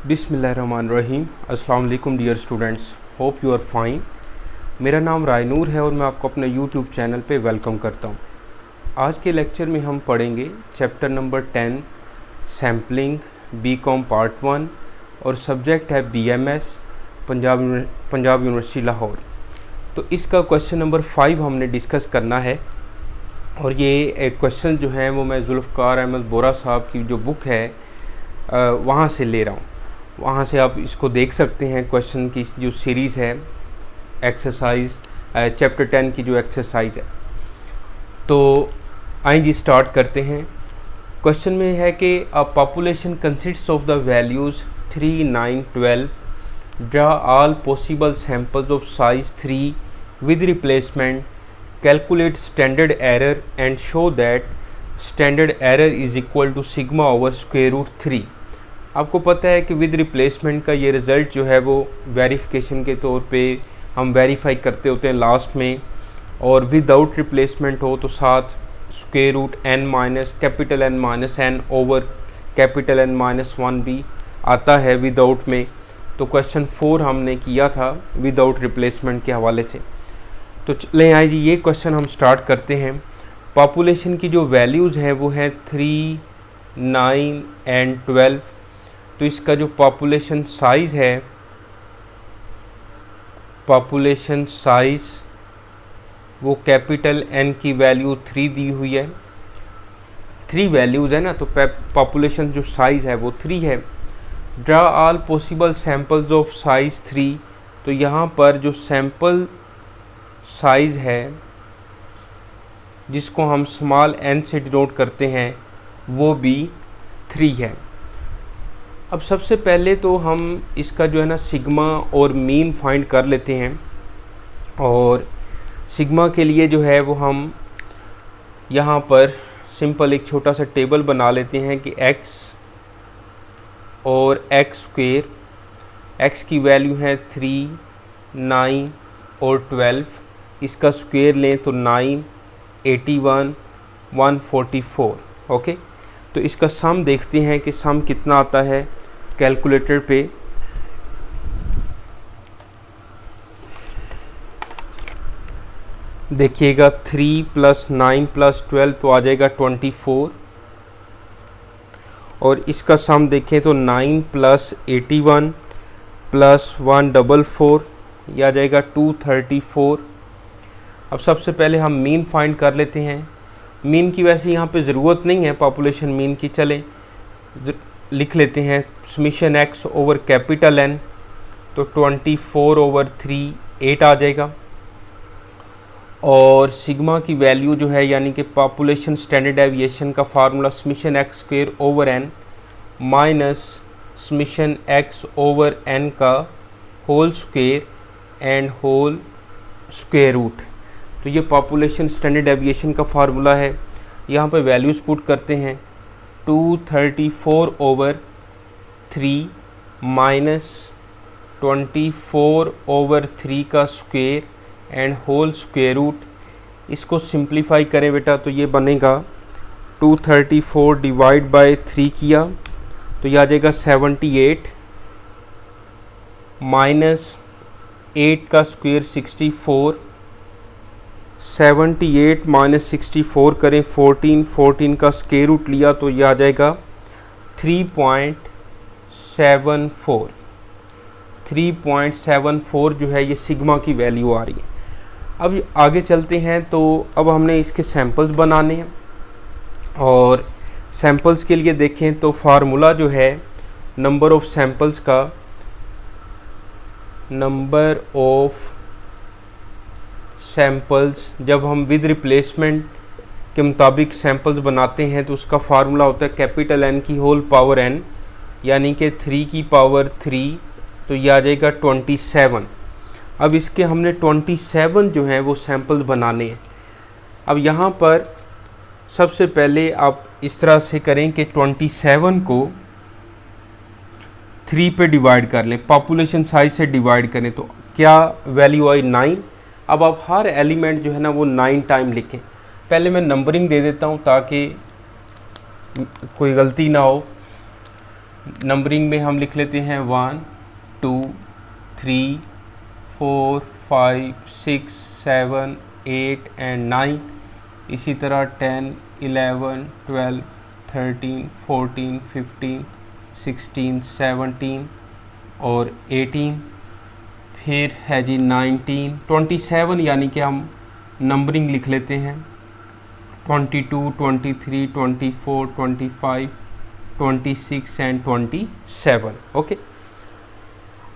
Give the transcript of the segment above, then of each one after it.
बिस्मिल्लाहिर्रहमानिर्रहीम। अस्सलाम वालेकुम dear students, hope you are fine. मेरा नाम रायनूर है और मैं आपको अपने यूट्यूब चैनल पे वेलकम करता हूँ। आज के लेक्चर में हम पढ़ेंगे chapter number 10 sampling BCom part 1 और सब्जेक्ट है बीएमएस पंजाब यूनिवर्सिटी लाहौर। तो इसका क्वेश्चन नंबर 5 हमने डिस्कस करना है और ये क्वेश्चन जो है वो मैं जुल्फ़कार अहमद बोरा साहब की जो बुक है वहाँ से ले रहा हूँ। वहाँ से आप इसको देख सकते हैं। क्वेश्चन की जो सीरीज़ है एक्सरसाइज चैप्टर 10 की जो एक्सरसाइज है। तो आइए जी स्टार्ट करते हैं। क्वेश्चन में है कि a population consists of the values 3, 9, 12। Draw all possible samples of size 3 with replacement. Calculate standard error and show that standard error is equal to sigma over square root 3। आपको पता है कि with replacement का ये result जो है वो verification के तौर पे हम वेरीफाई करते होते हैं लास्ट में, और विदाउट रिप्लेसमेंट हो तो साथ square root n minus capital N minus n over capital N minus 1 भी आता है विदाउट में। तो क्वेश्चन 4 हमने किया था विदाउट रिप्लेसमेंट के हवाले से। तो चलें आइए जी ये क्वेश्चन हम स्टार्ट करते हैं। पॉपुलेशन की जो वैल्यूज़ हैं वो हैं 3, 9 एंड 12। तो इसका जो पॉपुलेशन साइज़ है, पॉपुलेशन साइज़ वो कैपिटल N की वैल्यू 3 दी हुई है। 3 वैल्यूज़ है ना, तो पॉपुलेशन जो साइज़ है वो 3 है। Draw all possible samples of size 3। तो यहाँ पर जो सैम्पल साइज़ है जिसको हम स्मॉल n से डिनोट करते हैं वो भी 3 है। अब सबसे पहले तो हम इसका जो है ना सिग्मा और मीन फाइंड कर लेते हैं। और सिग्मा के लिए जो है वो हम यहाँ पर सिंपल एक छोटा सा टेबल बना लेते हैं कि x और x स्क्वायर, x की वैल्यू है 3, 9 और 12। इसका स्क्वायर लें तो 9, 81, 144। ओके, तो इसका सम देखते हैं कि सम कितना आता है कैलकुलेटर पे। देखिएगा 3 + 9 + 12 तो आ जाएगा 24। और इसका सम देखें तो 9 + 81 + 144 ये आ जाएगा 234। अब सबसे पहले हम मीन फाइंड कर लेते हैं। मीन की वैसे यहाँ पे ज़रूरत नहीं है पॉपुलेशन मीन की, चले लिख लेते हैं summation x over capital N। तो 24/3 8 आ जाएगा। और सिग्मा की वैल्यू जो है यानी कि पॉपुलेशन स्टैंडर्ड डेविएशन का formula summation x square over n minus summation x over n का whole square and whole square root. तो ये पॉपुलेशन स्टैंडर्ड डेविएशन का फार्मूला है। यहाँ पे वैल्यूज़ पुट करते हैं 234/3 माइनस 24/3 का square and whole square root. इसको सिंप्लीफाई करें बेटा तो ये बनेगा 234 डिवाइड बाय 3 किया तो ये आ जाएगा 78 माइनस 8 का स्क्वायर 64। 78 माइनस 64 करें 14, 14 का स्क्वायर रूट लिया तो ये आ जाएगा 3.74। 3.74 जो है ये सिग्मा की वैल्यू आ रही है। अब आगे चलते हैं। तो अब हमने इसके सैंपल्स बनाने हैं और सैंपल्स के लिए देखें तो फार्मूला जो है नंबर ऑफ सैंपल्स का, नंबर ऑफ सैंपल्स जब हम विद रिप्लेसमेंट के मुताबिक सैंपल्स बनाते हैं तो उसका फार्मूला होता है कैपिटल N की होल पावर n यानी कि 3 की पावर 3। तो ये आ जाएगा 27। अब इसके हमने 27 जो हैं वो सैंपल्स बनाने हैं। अब यहाँ पर सबसे पहले आप इस तरह से करें कि 27 को 3 पे डिवाइड कर लें, पॉपुलेशन साइज से डिवाइड करें तो क्या वैल्यू आई 9। अब आप हर एलिमेंट जो है ना वो 9 टाइम लिखें। पहले मैं नंबरिंग दे देता हूँ ताकि कोई गलती ना हो। नंबरिंग में हम लिख लेते हैं 1 2 3 4 5 6 7 8 एंड 9। इसी तरह 10 11 12 13 14 15 16 17 और 18। फिर है जी 19 27, यानी कि हम नंबरिंग लिख लेते हैं 22 23 24 25 26 एंड 27। ओके,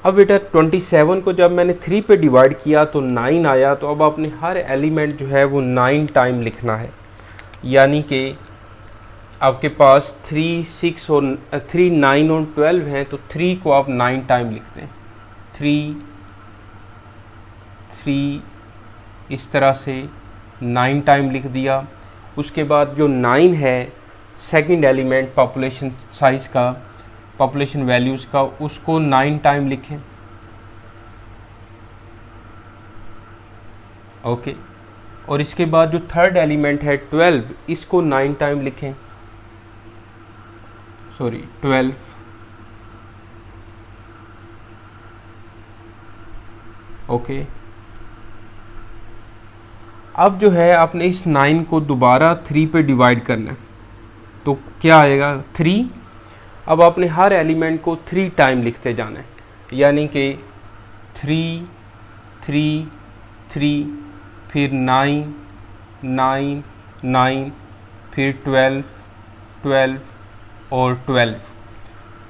अब बेटा 27 को जब मैंने 3 पे डिवाइड किया तो 9 आया। तो अब आपने हर एलिमेंट जो है वो 9 टाइम लिखना है, यानी कि आपके पास 3 6 और 3 9 और 12 हैं, तो 3 को आप 9 टाइम लिखते हैं। 3 3 इस तरह से 9 टाइम लिख दिया। उसके बाद जो 9 है सेकंड एलिमेंट पॉपुलेशन साइज़ का, पॉपुलेशन वैल्यूज़ का, उसको 9 टाइम लिखें। ओके, और इसके बाद जो थर्ड एलिमेंट है 12, इसको 9 टाइम लिखें। सॉरी 12। ओके, अब जो है आपने इस 9 को दोबारा 3 पे डिवाइड करना है, तो क्या आएगा 3। अब आपने हर एलिमेंट को 3 टाइम लिखते जाना है, यानी कि 3 3 3, फिर 9 9 9, फिर 12 12 और 12,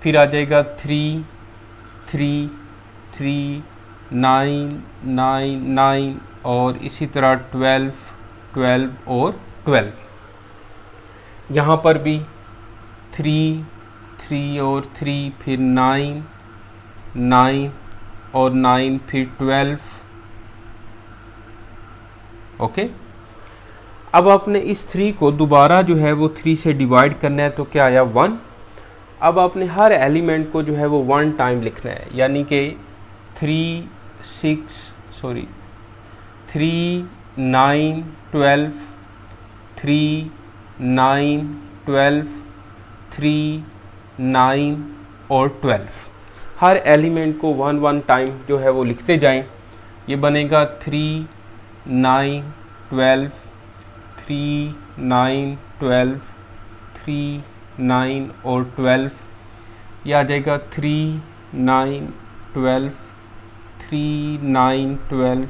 फिर आ जाएगा 3 3 3 9 9 9 और इसी तरह 12 12 और 12। यहाँ पर भी 3 3 और 3, फिर 9 9 और 9, फिर 12। ओके, अब आपने इस 3 को दोबारा जो है वो 3 से डिवाइड करना है, तो क्या आया 1। अब आपने हर एलिमेंट को जो है वो 1 टाइम लिखना है, यानी कि 3 9 12, 3 9 12, 3 9 और 12। हर एलिमेंट को 1 1 टाइम जो है वो लिखते जाएं। ये बनेगा 3 9 12, 3 9 12, 3 9 और 12। यह आ जाएगा 3 9 12, 3 9 12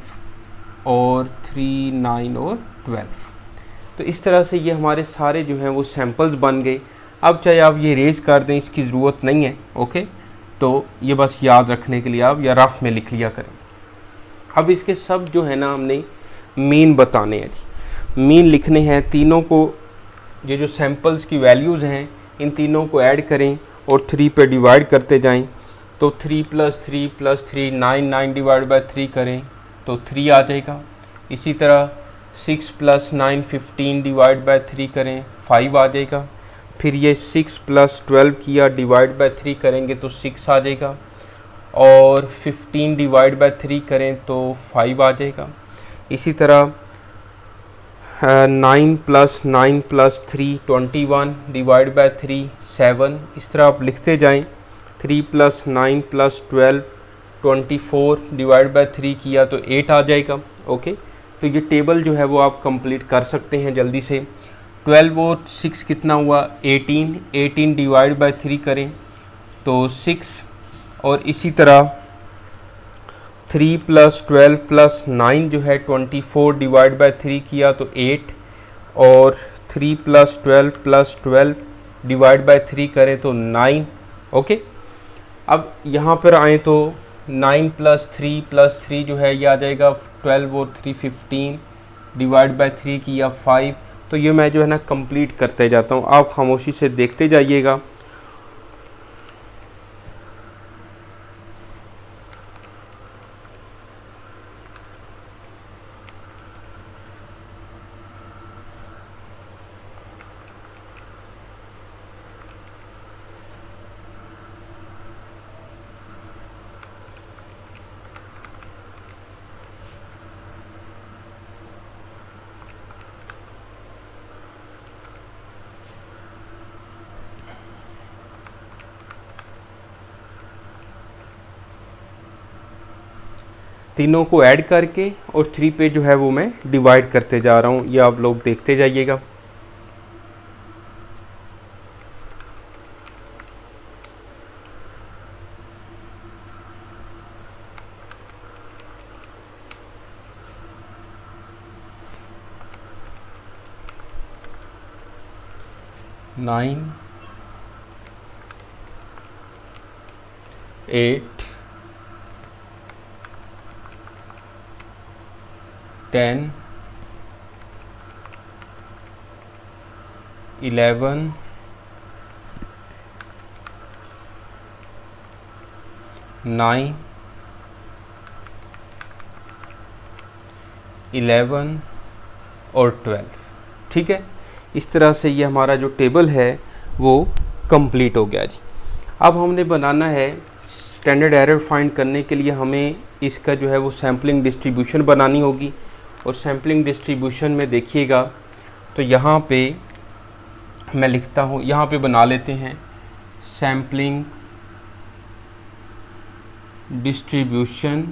और 3 9 और 12। तो इस तरह से ये हमारे सारे जो हैं वो सैम्पल्स बन गए। अब चाहे आप ये रेज कर दें, इसकी ज़रूरत नहीं है। ओके, तो ये बस याद रखने के लिए आप या रफ में लिख लिया करें। अब इसके सब जो है ना हमने मीन बताने हैं जी, मीन लिखने हैं। तीनों को, ये जो सैम्पल्स की वैल्यूज़ हैं, इन तीनों को ऐड करें और 3 पे डिवाइड करते जाएं। तो 3 + 3 + 3 9 9 डिवाइड बाय 3 करें तो 3 आ जाएगा। इसी तरह 6 + 9 15 डिवाइड बाय 3 करें 5 आ जाएगा। फिर ये 6 + 12 किया, डिवाइड बाय 3 करेंगे तो 6 आ जाएगा। और 15 डिवाइड बाय 3 करें तो 5 आ जाएगा। इसी तरह 9 + 9 + 3 21 डिवाइड बाय 3 7। इस तरह आप लिखते जाएं। 3 + 9 + 12 24 डिवाइड बाय 3 किया तो 8 आ जाएगा। ओके, तो ये टेबल जो है वो आप कंप्लीट कर सकते हैं जल्दी से। 12 और 6 कितना हुआ 18, 18 डिवाइड बाय 3 करें तो 6। और इसी तरह 3 + 12 + 9 जो है 24 डिवाइड बाय 3 किया तो 8। और 3 + 12 + 12 डिवाइड बाय 3 करें तो 9। ओके, अब यहाँ पर आए तो 9 + 3 + 3 जो है ये आ जाएगा 12 और 3 15 डिवाइड बाय 3 किया 5। तो ये मैं जो है ना कंप्लीट करते जाता हूँ, आप खामोशी से देखते जाइएगा। तीनों को ऐड करके और 3 पे जो है वो मैं डिवाइड करते जा रहा हूँ, ये आप लोग देखते जाइएगा। नाइन, 8, 10, 11, 9, 11 और 12। ठीक है, इस तरह से ये हमारा जो टेबल है वो कंप्लीट हो गया जी। अब हमने बनाना है स्टैंडर्ड एरर फाइंड करने के लिए हमें इसका जो है वो सैम्पलिंग डिस्ट्रीब्यूशन बनानी होगी। और सैम्पलिंग डिस्ट्रीब्यूशन में देखिएगा तो यहाँ पे मैं लिखता हूँ, यहाँ पे बना लेते हैं सैम्पलिंग डिस्ट्रीब्यूशन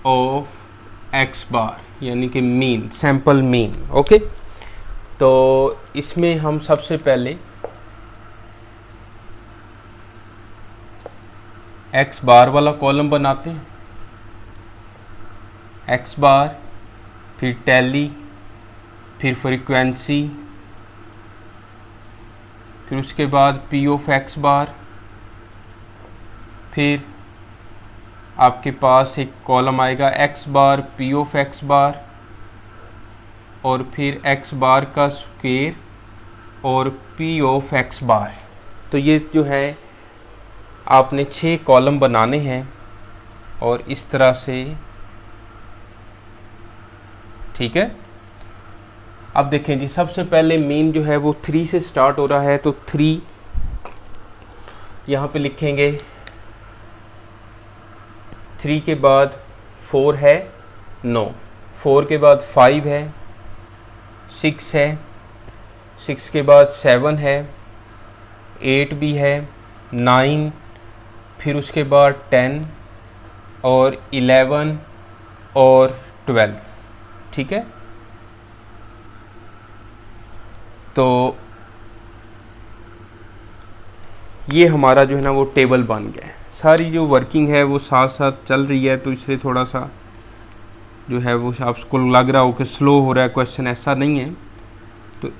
ऑफ एक्स बार, यानी कि मीन, सैम्पल मीन। ओके, तो इसमें हम सबसे पहले एक्स बार वाला कॉलम बनाते हैं, एक्स बार, फिर टैली, फिर फ्रीक्वेंसी, फिर उसके बाद पी ऑफ एक्स बार, फिर आपके पास एक कॉलम आएगा x bar, P of x bar, और फिर एक्स बार का स्क्वायर और पी ऑफ एक्स बार। तो ये जो है आपने 6 कॉलम बनाने हैं और इस तरह से, ठीक है। अब देखें जी, सबसे पहले मीन जो है वो 3 से स्टार्ट हो रहा है, तो 3 यहाँ पे लिखेंगे। 3 के बाद 4 है, नो, 4 के बाद 5 है, 6 है, 6 के बाद 7 है, 8 भी है, 9, फिर उसके बाद 10 और 11 और 12। ठीक है, तो ये हमारा जो है ना वो टेबल बन गया है। सारी जो वर्किंग है वो साथ साथ चल रही है, तो इसलिए थोड़ा सा जो है वो आपको लग रहा हो कि स्लो हो रहा है क्वेश्चन, ऐसा नहीं है। तो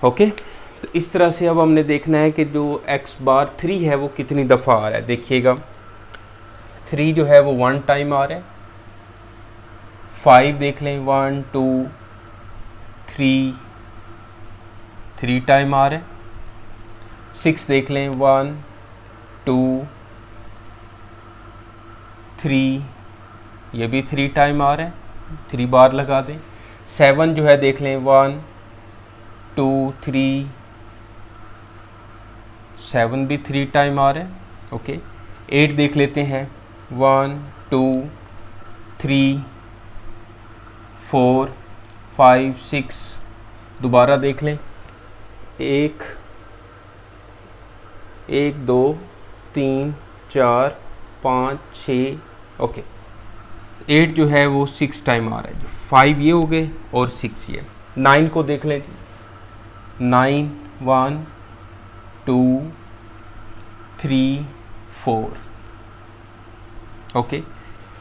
ओके, तो इस तरह से अब हमने देखना है कि जो एक्स बार 3 है वो कितनी दफ़ा आ रहा है। देखिएगा 3 जो है वो 1 टाइम आ रहा है। 5 देख लें, 1 2 3 टाइम आ रहा है। 6 देख लें, 1 2 3, ये भी 3 टाइम आ रहा है, 3 बार लगा दें। 7 जो है देख लें, 1 2 3, 7 भी 3 टाइम आ रहा है। ओके, 8 देख लेते हैं, 1 2 3 4 5 6, दोबारा देख लें, 1 2 3 4 5 6। ओके, 8 जो है वो 6 टाइम आ रहा है, जो 5 ये हो गए और 6 ये। 9 को देख लें, 9 1 2 3 4। ओके,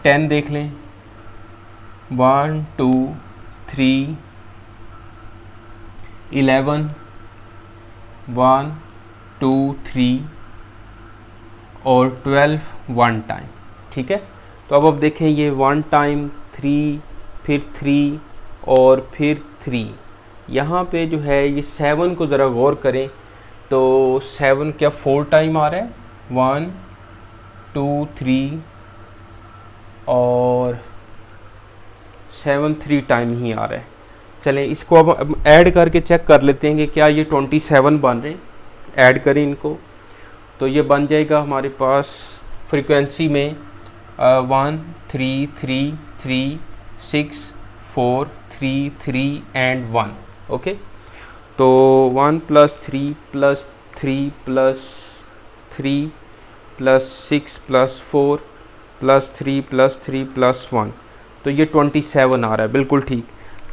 10 देख लें, 1 2 3 11 1 2 3 और 12 1 टाइम। ठीक है, तो अब देखें ये 1 टाइम, 3, फिर 3 और फिर 3। यहाँ पे जो है ये 7 को ज़रा गौर करें, तो 7 क्या 4 टाइम आ रहा है, 1 2 3 और 7 3 टाइम ही आ रहा है। चलें इसको अब ऐड करके चेक कर लेते हैं कि क्या ये 27 बन रहे हैं। ऐड करें इनको, तो ये बन जाएगा हमारे पास फ्रीक्वेंसी में 1 3 3 3 6 4 3 3 एंड 1। ओके, तो 1 + 3 + 3 + 3 plus 6 plus 4 plus 3 plus 3 plus 1, तो ये 27 आ रहा है, बिल्कुल ठीक।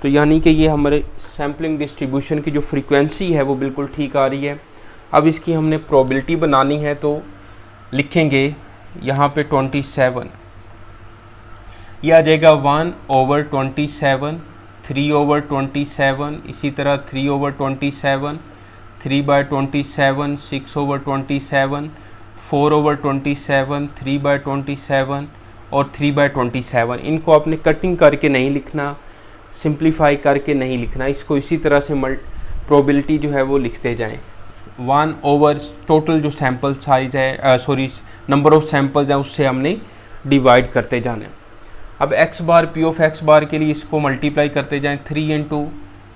तो यानी कि ये हमारे सैम्पलिंग डिस्ट्रीब्यूशन की जो फ्रीक्वेंसी है वो बिल्कुल ठीक आ रही है। अब इसकी हमने प्रोबेबिलिटी बनानी है, तो लिखेंगे यहाँ पे 27, ये आ जाएगा 1/27, 3/27, इसी तरह 3/27, 3/27, 6/27, 4/27, 3/27 और 3/27। इनको आपने कटिंग करके नहीं लिखना, सिंप्लीफाई करके नहीं लिखना, इसको इसी तरह से प्रोबेबिलिटी जो है वो लिखते जाएं। 1 टोटल जो सैम्पल साइज़ है, नंबर ऑफ सैम्पल्स हैं, उससे हमने डिवाइड करते जाना है। अब x bar P of x बार के लिए इसको मल्टीप्लाई करते जाएं, 3 इंटू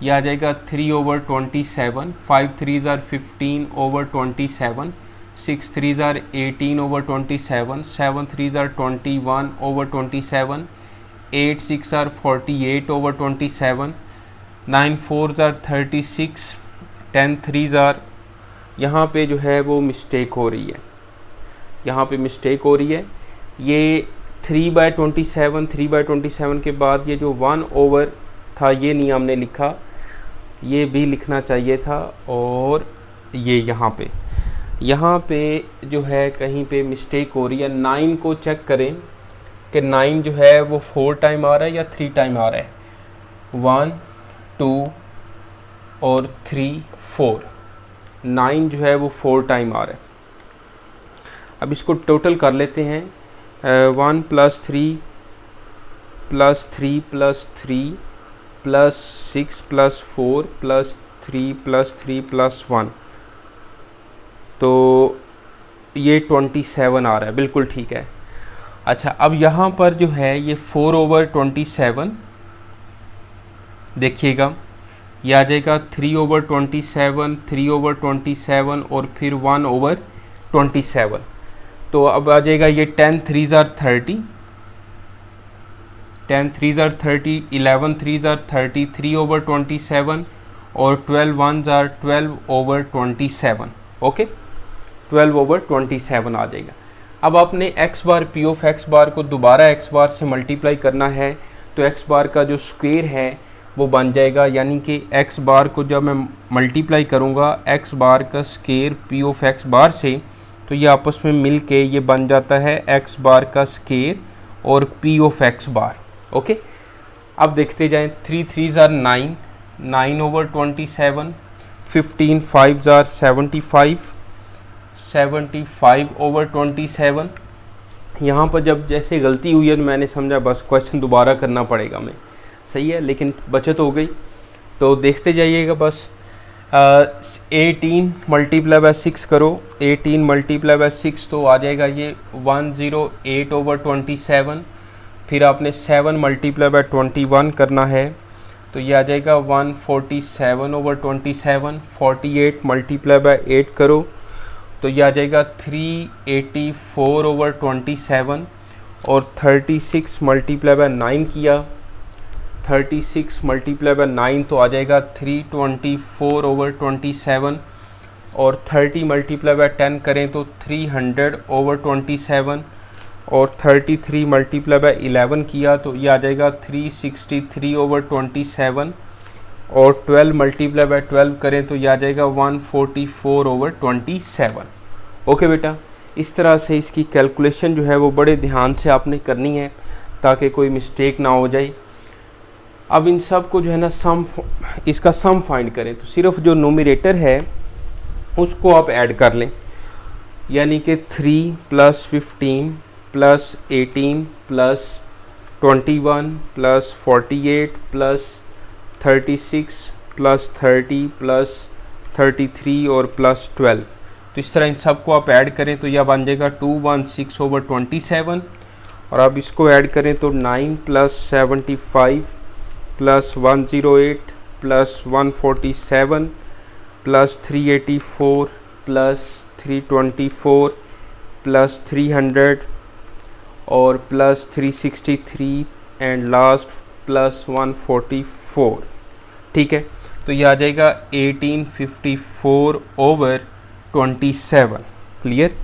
यह आ जाएगा 3/27, 5 3s are 15/27, 6 3s are 18/27, 7 3s are 21/27, 8 6 are 48/27, 9 4s are 36, 10 3s are, यहाँ पे जो है वो मिस्टेक हो रही है, यहाँ पे मिस्टेक हो रही है। ये 3/27 के बाद ये जो 1 था ये नहीं हमने लिखा, ये भी लिखना चाहिए था। और ये यहाँ पे जो है कहीं पे मिस्टेक हो रही है। 9 को चेक करें कि 9 जो है वो 4 टाइम आ रहा है या 3 टाइम आ रहा है। 1 2 और 3 4, 9 जो है वो 4 टाइम आ रहा है। अब इसको टोटल कर लेते हैं। 1 + 3 + 3 + 3 + 6 + 4 + 3 + 3 + 1, तो ये 27 आ रहा है, बिल्कुल ठीक है। अच्छा, अब यहाँ पर जो है ये 4/27, देखिएगा ये आ जाएगा 3/27, 3/27 और फिर 1/27। तो अब आ जाएगा ये 10 3s are 30, 10 3s are 30, 11 3s are 30, 3/27 और 12 1s are 12/27। ओके, 12/27 आ जाएगा। अब आपने x bar P of x बार को दोबारा x बार से मल्टीप्लाई करना है, तो x बार का जो स्क्वायर है वो बन जाएगा, यानी कि x बार को जब मैं मल्टीप्लाई करूँगा x बार का स्क्वायर पी ऑफ x बार से, तो ये आपस में मिल के ये बन जाता है x बार का स्क्वायर और P of x bar. Okay, अब देखते जाएं। 3 3s are 9, 9/27, 15 5s are 75, 75/27। यहाँ पर जब जैसे गलती हुई है तो मैंने समझा बस क्वेश्चन दोबारा करना पड़ेगा मैं, सही है, लेकिन बचत हो गई। तो देखते जाइएगा बस। 18 × 6 करो, 18 × 6 तो आ जाएगा ये 108/27। फिर आपने 7 × 21 करना है, तो ये आ जाएगा 147/27। 48 × 8 करो, तो ये आ जाएगा 384/27। और 36 × 9 किया, 36 × 9 तो आ जाएगा 324/27। और 30 × 10 करें तो 300/27। और 33 × 11 किया तो ये आ जाएगा 363/27। और 12 × 12 करें तो ये आ जाएगा 144/27। ओके बेटा, इस तरह से इसकी कैलकुलेशन जो है वो बड़े ध्यान से आपने करनी है ताकि कोई मिस्टेक ना हो जाए। अब इन सब को जो है ना इसका सम फाइंड करें, तो सिर्फ जो न्यूमरेटर है उसको आप ऐड कर लें, यानी कि 3 + 15 + 18 + 21 + 48 + 36 + 30 + 33 और +12। तो इस तरह इन सब को आप ऐड करें तो यह बन जाएगा 216/27। और अब इसको ऐड करें तो 9 + 75 + 108 + 147 + 384 + 324 + 300 और + 363 एंड लास्ट + 144। ठीक है, तो ये आ जाएगा 1854/27। क्लियर।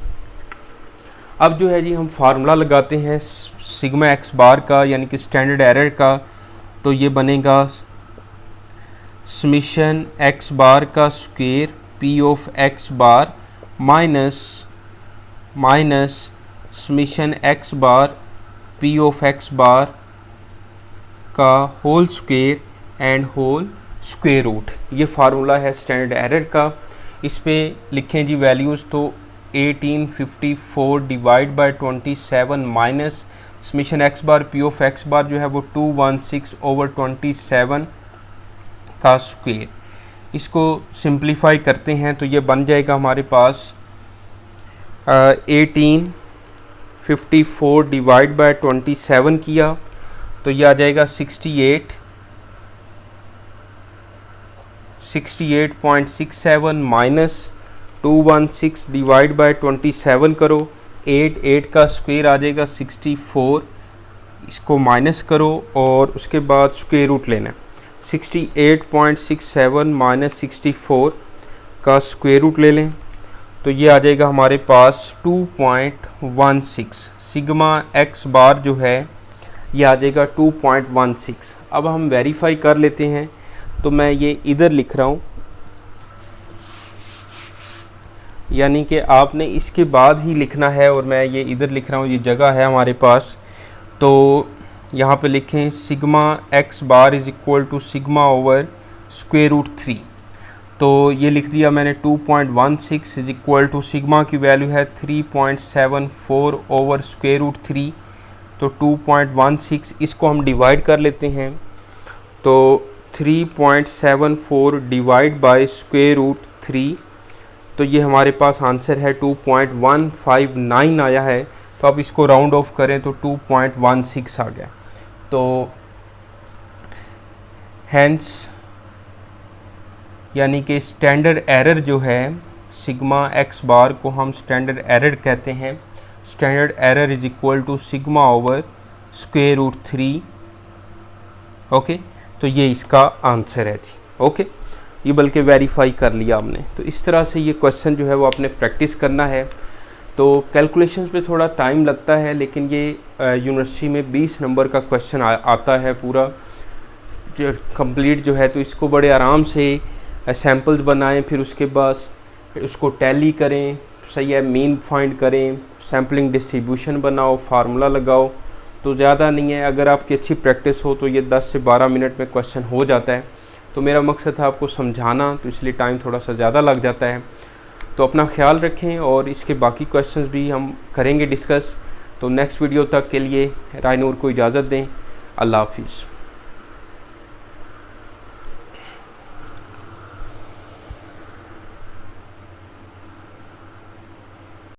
अब जो है जी हम फार्मूला लगाते हैं सिग्मा एक्स बार का यानी कि स्टैंडर्ड एरर का। तो ये बनेगा समीशन एक्स बार का square P of x bar minus summation x bar P of x bar का whole square and whole square root. ये फार्मूला है स्टैंडर्ड एरर का। इस पे लिखें जी वैल्यूज़ तो 1854 divide by 27 minus summation x bar P of x bar जो है वो 216/27 का स्क्वायर। इसको सिंप्लीफाई करते हैं तो ये बन जाएगा हमारे पास 1854 डिवाइड बाय 27 किया तो ये आ जाएगा 68.67 माइनस 216 डिवाइड बाय 27 करो 8 का स्क्वायर आ जाएगा 64, इसको माइनस करो और उसके बाद स्क्वायर रूट लेना है। 68.67 माइनस 64 का स्क्वायर रूट ले लें तो ये आ जाएगा हमारे पास 2.16। सिग्मा एक्स बार जो है ये आ जाएगा 2.16। अब हम वेरीफाई कर लेते हैं तो मैं ये इधर लिख रहा हूँ, यानी कि आपने इसके बाद ही लिखना है और मैं ये इधर लिख रहा हूँ, ये जगह है हमारे पास। तो यहाँ पे लिखें sigma x bar is equal to sigma over square root 3। तो ये लिख दिया मैंने 2.16 इज़ इक्वल टू सिग्मा की वैल्यू है 3.74 ओवर स्क्वायर रूट 3। तो 2.16 इसको हम डिवाइड कर लेते हैं तो 3.74 डिवाइड बाय स्क्वायर रूट 3 तो ये हमारे पास आंसर है 2.159 आया है। तो अब इसको राउंड ऑफ करें तो 2.16 आ गया। तो हैंस यानी कि स्टैंडर्ड एरर जो है सिग्मा एक्स बार को हम स्टैंडर्ड एरर कहते हैं। Standard error is equal to sigma over square root 3। Okay, तो ये इसका आंसर है जी। ओके, ये बल्कि वेरीफाई कर लिया हमने। तो इस तरह से ये क्वेश्चन जो है वो आपने प्रैक्टिस करना है। तो कैलकुलेशंस पे थोड़ा टाइम लगता है लेकिन ये यूनिवर्सिटी में 20 नंबर का क्वेश्चन आता है पूरा जो कंप्लीट जो है। तो इसको बड़े आराम से सैम्पल्स बनाएं, फिर उसके बाद उसको टैली करें, सही है, मीन फाइंड करें, सैम्पलिंग डिस्ट्रीब्यूशन बनाओ, फार्मूला लगाओ। तो ज़्यादा नहीं है, अगर आपकी अच्छी प्रैक्टिस हो तो ये 10 से 12 मिनट में क्वेश्चन हो जाता है। तो मेरा मकसद था आपको समझाना, तो इसलिए टाइम थोड़ा सा ज़्यादा लग जाता है। तो अपना ख्याल रखें और इसके बाकी क्वेश्चंस भी हम करेंगे डिस्कस। तो नेक्स्ट वीडियो तक के लिए रायनूर को इजाज़त दें। अल्लाह हाफिज़।